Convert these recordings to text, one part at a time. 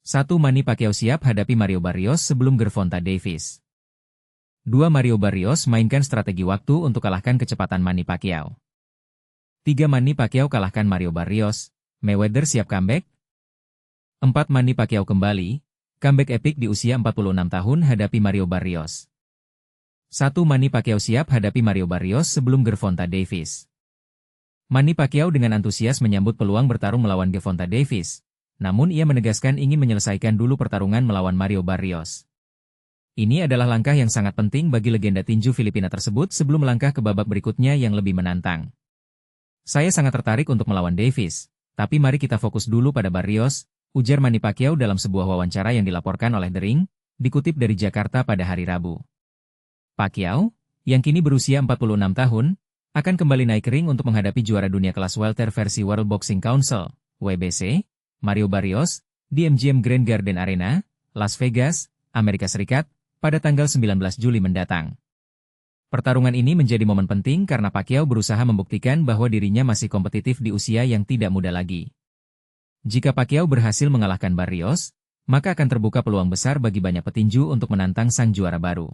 1. Manny Pacquiao siap hadapi Mario Barrios sebelum Gervonta Davis. 2. Mario Barrios mainkan strategi waktu untuk kalahkan kecepatan Manny Pacquiao. 3. Manny Pacquiao kalahkan Mario Barrios. Mayweather siap comeback? 4. Manny Pacquiao kembali. Comeback epik di usia 46 tahun hadapi Mario Barrios. 1. Manny Pacquiao siap hadapi Mario Barrios sebelum Gervonta Davis. Manny Pacquiao dengan antusias menyambut peluang bertarung melawan Gervonta Davis. Namun ia menegaskan ingin menyelesaikan dulu pertarungan melawan Mario Barrios. Ini adalah langkah yang sangat penting bagi legenda tinju Filipina tersebut sebelum melangkah ke babak berikutnya yang lebih menantang. Saya sangat tertarik untuk melawan Davis, tapi mari kita fokus dulu pada Barrios, ujar Manny Pacquiao dalam sebuah wawancara yang dilaporkan oleh The Ring, dikutip dari Jakarta pada hari Rabu. Pacquiao, yang kini berusia 46 tahun, akan kembali naik ring untuk menghadapi juara dunia kelas welter versi World Boxing Council, WBC, Mario Barrios, di MGM Grand Garden Arena, Las Vegas, Amerika Serikat, pada tanggal 19 Juli mendatang. Pertarungan ini menjadi momen penting karena Pacquiao berusaha membuktikan bahwa dirinya masih kompetitif di usia yang tidak muda lagi. Jika Pacquiao berhasil mengalahkan Barrios, maka akan terbuka peluang besar bagi banyak petinju untuk menantang sang juara baru.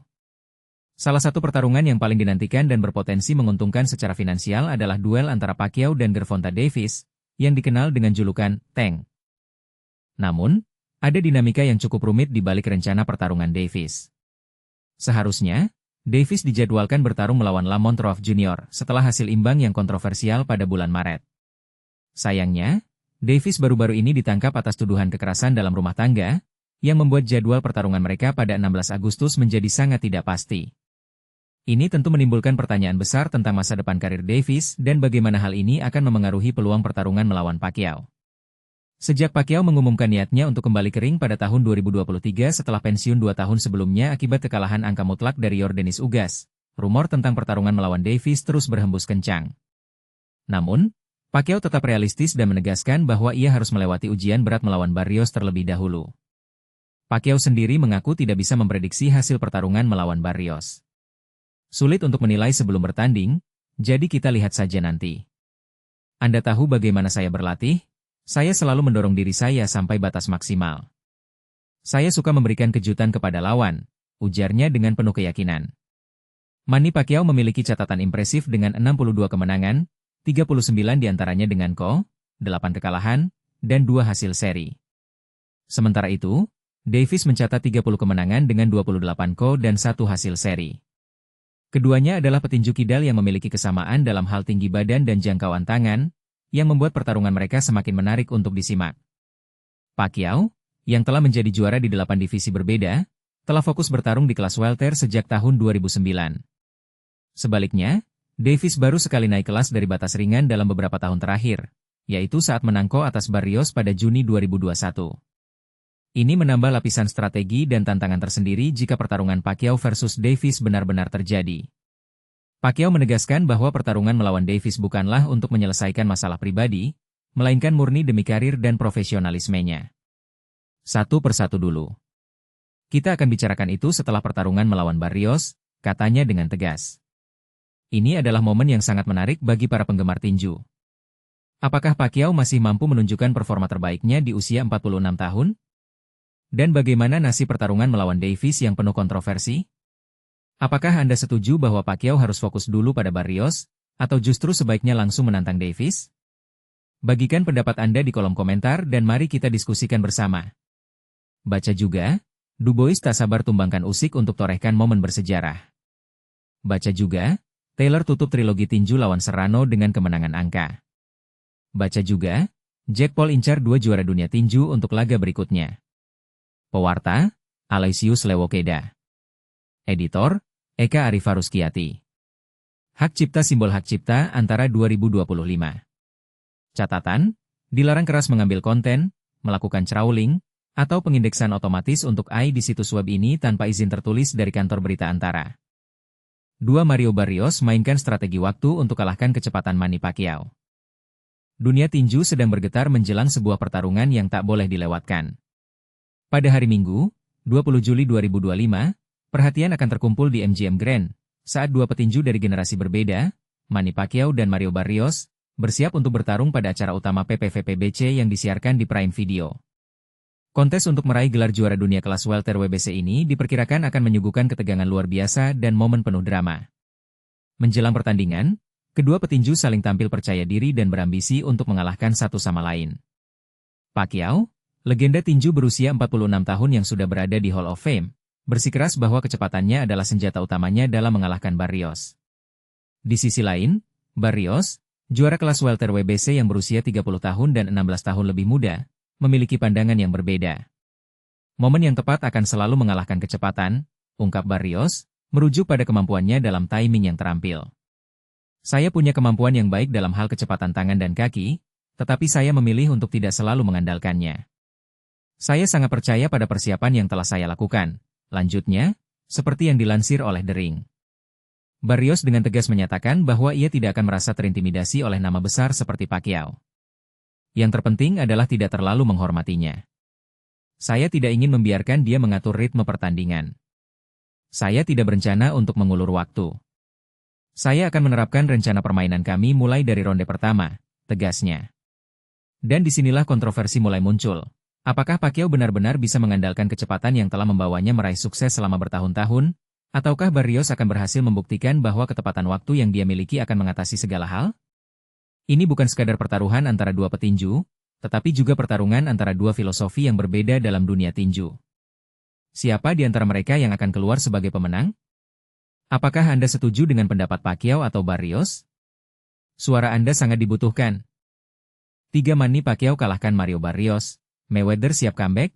Salah satu pertarungan yang paling dinantikan dan berpotensi menguntungkan secara finansial adalah duel antara Pacquiao dan Gervonta Davis, yang dikenal dengan julukan Tank. Namun, ada dinamika yang cukup rumit di balik rencana pertarungan Davis. Seharusnya, Davis dijadwalkan bertarung melawan Lamont Roth Jr. setelah hasil imbang yang kontroversial pada bulan Maret. Sayangnya, Davis baru-baru ini ditangkap atas tuduhan kekerasan dalam rumah tangga, yang membuat jadwal pertarungan mereka pada 16 Agustus menjadi sangat tidak pasti. Ini tentu menimbulkan pertanyaan besar tentang masa depan karir Davis dan bagaimana hal ini akan memengaruhi peluang pertarungan melawan Pacquiao. Sejak Pacquiao mengumumkan niatnya untuk kembali ke ring pada tahun 2023 setelah pensiun 2 tahun sebelumnya akibat kekalahan angka mutlak dari Yordenis Ugas, rumor tentang pertarungan melawan Davis terus berhembus kencang. Namun, Pacquiao tetap realistis dan menegaskan bahwa ia harus melewati ujian berat melawan Barrios terlebih dahulu. Pacquiao sendiri mengaku tidak bisa memprediksi hasil pertarungan melawan Barrios. Sulit untuk menilai sebelum bertanding, jadi kita lihat saja nanti. Anda tahu bagaimana saya berlatih? Saya selalu mendorong diri saya sampai batas maksimal. Saya suka memberikan kejutan kepada lawan, ujarnya dengan penuh keyakinan. Manny Pacquiao memiliki catatan impresif dengan 62 kemenangan, 39 diantaranya dengan KO, 8 kekalahan, dan 2 hasil seri. Sementara itu, Davis mencatat 30 kemenangan dengan 28 KO dan 1 hasil seri. Keduanya adalah petinju kidal yang memiliki kesamaan dalam hal tinggi badan dan jangkauan tangan, yang membuat pertarungan mereka semakin menarik untuk disimak. Pacquiao, yang telah menjadi juara di 8 divisi berbeda, telah fokus bertarung di kelas welter sejak tahun 2009. Sebaliknya, Davis baru sekali naik kelas dari batas ringan dalam beberapa tahun terakhir, yaitu saat menang KO atas Barrios pada Juni 2021. Ini menambah lapisan strategi dan tantangan tersendiri jika pertarungan Pacquiao versus Davis benar-benar terjadi. Pacquiao menegaskan bahwa pertarungan melawan Davis bukanlah untuk menyelesaikan masalah pribadi, melainkan murni demi karir dan profesionalismenya. Satu persatu dulu. Kita akan bicarakan itu setelah pertarungan melawan Barrios, katanya dengan tegas. Ini adalah momen yang sangat menarik bagi para penggemar tinju. Apakah Pacquiao masih mampu menunjukkan performa terbaiknya di usia 46 tahun? Dan bagaimana nasib pertarungan melawan Davis yang penuh kontroversi? Apakah Anda setuju bahwa Pacquiao harus fokus dulu pada Barrios, atau justru sebaiknya langsung menantang Davis? Bagikan pendapat Anda di kolom komentar dan mari kita diskusikan bersama. Baca juga, Dubois tak sabar tumbangkan Usyk untuk torehkan momen bersejarah. Baca juga, Taylor tutup trilogi tinju lawan Serrano dengan kemenangan angka. Baca juga, Jake Paul incar 2 juara dunia tinju untuk laga berikutnya. Pewarta, Aloysius Lewokeda. Editor, Eka Arifah Ruskiati. Hak cipta simbol hak cipta antara 2025. Catatan, dilarang keras mengambil konten, melakukan crawling, atau pengindeksan otomatis untuk AI di situs web ini tanpa izin tertulis dari kantor berita Antara. 2. Mario Barrios mainkan strategi waktu untuk kalahkan kecepatan Manny Pacquiao. Dunia tinju sedang bergetar menjelang sebuah pertarungan yang tak boleh dilewatkan. Pada hari Minggu, 20 Juli 2025, perhatian akan terkumpul di MGM Grand, saat 2 petinju dari generasi berbeda, Manny Pacquiao dan Mario Barrios, bersiap untuk bertarung pada acara utama PPV PBC yang disiarkan di Prime Video. Kontes untuk meraih gelar juara dunia kelas welter WBC ini diperkirakan akan menyuguhkan ketegangan luar biasa dan momen penuh drama. Menjelang pertandingan, kedua petinju saling tampil percaya diri dan berambisi untuk mengalahkan satu sama lain. Pacquiao, legenda tinju berusia 46 tahun yang sudah berada di Hall of Fame, bersikeras bahwa kecepatannya adalah senjata utamanya dalam mengalahkan Barrios. Di sisi lain, Barrios, juara kelas welter WBC yang berusia 30 tahun dan 16 tahun lebih muda, memiliki pandangan yang berbeda. Momen yang tepat akan selalu mengalahkan kecepatan, ungkap Barrios, merujuk pada kemampuannya dalam timing yang terampil. Saya punya kemampuan yang baik dalam hal kecepatan tangan dan kaki, tetapi saya memilih untuk tidak selalu mengandalkannya. Saya sangat percaya pada persiapan yang telah saya lakukan, lanjutnya, seperti yang dilansir oleh The Ring. Barrios dengan tegas menyatakan bahwa ia tidak akan merasa terintimidasi oleh nama besar seperti Pacquiao. Yang terpenting adalah tidak terlalu menghormatinya. Saya tidak ingin membiarkan dia mengatur ritme pertandingan. Saya tidak berencana untuk mengulur waktu. Saya akan menerapkan rencana permainan kami mulai dari ronde pertama, tegasnya. Dan disinilah kontroversi mulai muncul. Apakah Pacquiao benar-benar bisa mengandalkan kecepatan yang telah membawanya meraih sukses selama bertahun-tahun? Ataukah Barrios akan berhasil membuktikan bahwa ketepatan waktu yang dia miliki akan mengatasi segala hal? Ini bukan sekadar pertaruhan antara dua petinju, tetapi juga pertarungan antara dua filosofi yang berbeda dalam dunia tinju. Siapa di antara mereka yang akan keluar sebagai pemenang? Apakah Anda setuju dengan pendapat Pacquiao atau Barrios? Suara Anda sangat dibutuhkan. 3 Manny Pacquiao kalahkan Mario Barrios. Mayweather siap comeback?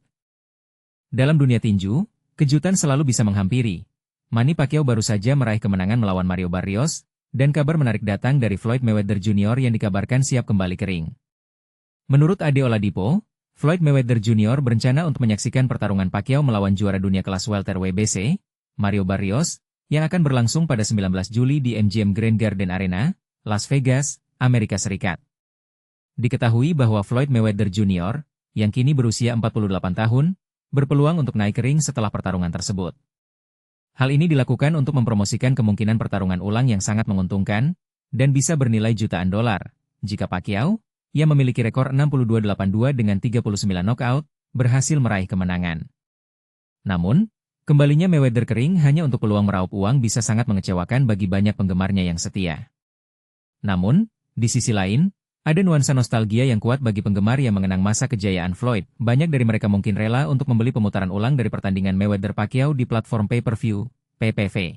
Dalam dunia tinju, kejutan selalu bisa menghampiri. Manny Pacquiao baru saja meraih kemenangan melawan Mario Barrios, dan kabar menarik datang dari Floyd Mayweather Jr. yang dikabarkan siap kembali ke ring. Menurut Ade Oladipo, Floyd Mayweather Jr. berencana untuk menyaksikan pertarungan Pacquiao melawan juara dunia kelas welter WBC, Mario Barrios, yang akan berlangsung pada 19 Juli di MGM Grand Garden Arena, Las Vegas, Amerika Serikat. Diketahui bahwa Floyd Mayweather Jr., yang kini berusia 48 tahun, berpeluang untuk naik ke ring setelah pertarungan tersebut. Hal ini dilakukan untuk mempromosikan kemungkinan pertarungan ulang yang sangat menguntungkan, dan bisa bernilai jutaan dolar, jika Pacquiao, yang memiliki rekor 62-82 dengan 39 knockout, berhasil meraih kemenangan. Namun, kembalinya Mayweather ke ring hanya untuk peluang meraup uang bisa sangat mengecewakan bagi banyak penggemarnya yang setia. Namun, di sisi lain, ada nuansa nostalgia yang kuat bagi penggemar yang mengenang masa kejayaan Floyd. Banyak dari mereka mungkin rela untuk membeli pemutaran ulang dari pertandingan Mayweather-Pacquiao di platform pay-per-view, PPV.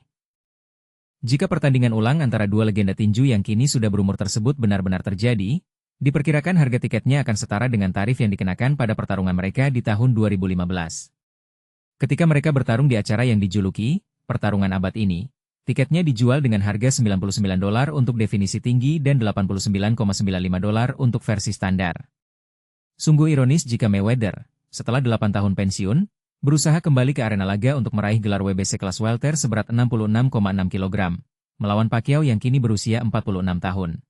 Jika pertandingan ulang antara dua legenda tinju yang kini sudah berumur tersebut benar-benar terjadi, diperkirakan harga tiketnya akan setara dengan tarif yang dikenakan pada pertarungan mereka di tahun 2015. Ketika mereka bertarung di acara yang dijuluki pertarungan abad ini, tiketnya dijual dengan harga $99 untuk definisi tinggi dan $89,95 untuk versi standar. Sungguh ironis jika Mayweather, setelah 8 tahun pensiun, berusaha kembali ke arena laga untuk meraih gelar WBC kelas welter seberat 66,6 kg, melawan Pacquiao yang kini berusia 46 tahun.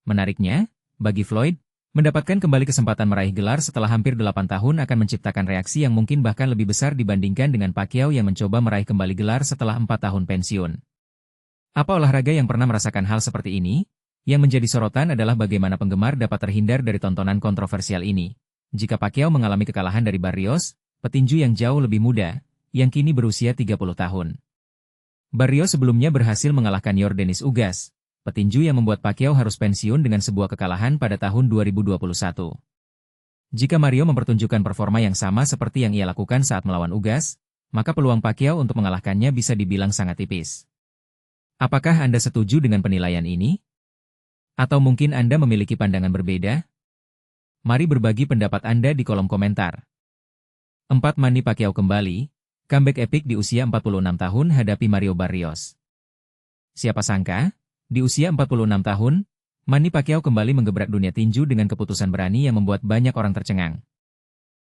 Menariknya, bagi Floyd, mendapatkan kembali kesempatan meraih gelar setelah hampir 8 tahun akan menciptakan reaksi yang mungkin bahkan lebih besar dibandingkan dengan Pacquiao yang mencoba meraih kembali gelar setelah 4 tahun pensiun. Apa olahraga yang pernah merasakan hal seperti ini? Yang menjadi sorotan adalah bagaimana penggemar dapat terhindar dari tontonan kontroversial ini. Jika Pacquiao mengalami kekalahan dari Barrios, petinju yang jauh lebih muda, yang kini berusia 30 tahun. Barrios sebelumnya berhasil mengalahkan Yordenis Ugas, petinju yang membuat Pacquiao harus pensiun dengan sebuah kekalahan pada tahun 2021. Jika Mario mempertunjukkan performa yang sama seperti yang ia lakukan saat melawan Ugas, maka peluang Pacquiao untuk mengalahkannya bisa dibilang sangat tipis. Apakah Anda setuju dengan penilaian ini? Atau mungkin Anda memiliki pandangan berbeda? Mari berbagi pendapat Anda di kolom komentar. 4 Manny Pacquiao kembali, comeback epik di usia 46 tahun hadapi Mario Barrios. Siapa sangka? Di usia 46 tahun, Manny Pacquiao kembali menggebrak dunia tinju dengan keputusan berani yang membuat banyak orang tercengang.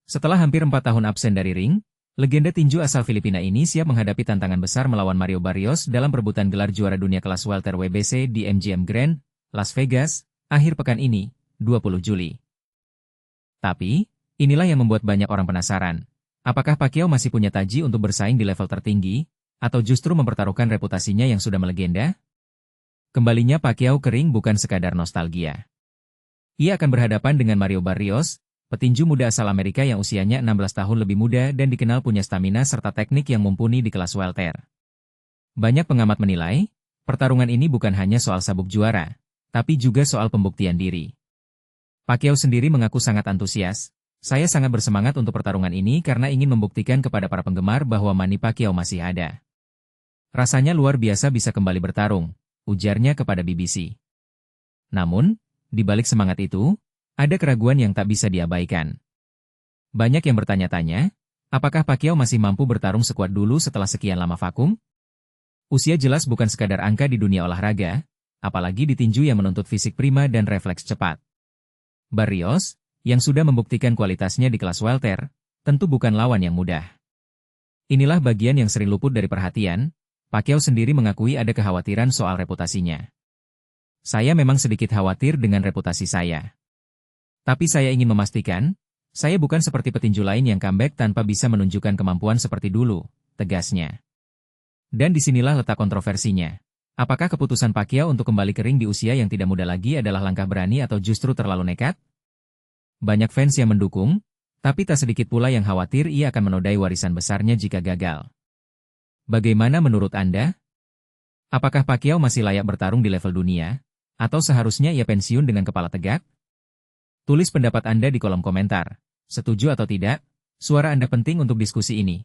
Setelah hampir 4 tahun absen dari ring, legenda tinju asal Filipina ini siap menghadapi tantangan besar melawan Mario Barrios dalam perebutan gelar juara dunia kelas welter WBC di MGM Grand, Las Vegas, akhir pekan ini, 20 Juli. Tapi, inilah yang membuat banyak orang penasaran. Apakah Pacquiao masih punya taji untuk bersaing di level tertinggi, atau justru mempertaruhkan reputasinya yang sudah melegenda? Kembalinya Pacquiao ke ring bukan sekadar nostalgia. Ia akan berhadapan dengan Mario Barrios, petinju muda asal Amerika yang usianya 16 tahun lebih muda dan dikenal punya stamina serta teknik yang mumpuni di kelas welter. Banyak pengamat menilai, pertarungan ini bukan hanya soal sabuk juara, tapi juga soal pembuktian diri. Pacquiao sendiri mengaku sangat antusias. Saya sangat bersemangat untuk pertarungan ini karena ingin membuktikan kepada para penggemar bahwa Manny Pacquiao masih ada. Rasanya luar biasa bisa kembali bertarung, ujarnya kepada BBC. Namun, di balik semangat itu, ada keraguan yang tak bisa diabaikan. Banyak yang bertanya-tanya, apakah Pacquiao masih mampu bertarung sekuat dulu setelah sekian lama vakum? Usia jelas bukan sekadar angka di dunia olahraga, apalagi di tinju yang menuntut fisik prima dan refleks cepat. Barrios, yang sudah membuktikan kualitasnya di kelas welter, tentu bukan lawan yang mudah. Inilah bagian yang sering luput dari perhatian. Pacquiao sendiri mengakui ada kekhawatiran soal reputasinya. Saya memang sedikit khawatir dengan reputasi saya. Tapi saya ingin memastikan, saya bukan seperti petinju lain yang comeback tanpa bisa menunjukkan kemampuan seperti dulu, tegasnya. Dan disinilah letak kontroversinya. Apakah keputusan Pacquiao untuk kembali ke ring di usia yang tidak muda lagi adalah langkah berani atau justru terlalu nekat? Banyak fans yang mendukung, tapi tak sedikit pula yang khawatir ia akan menodai warisan besarnya jika gagal. Bagaimana menurut Anda? Apakah Pacquiao masih layak bertarung di level dunia? Atau seharusnya ia pensiun dengan kepala tegak? Tulis pendapat Anda di kolom komentar. Setuju atau tidak? Suara Anda penting untuk diskusi ini.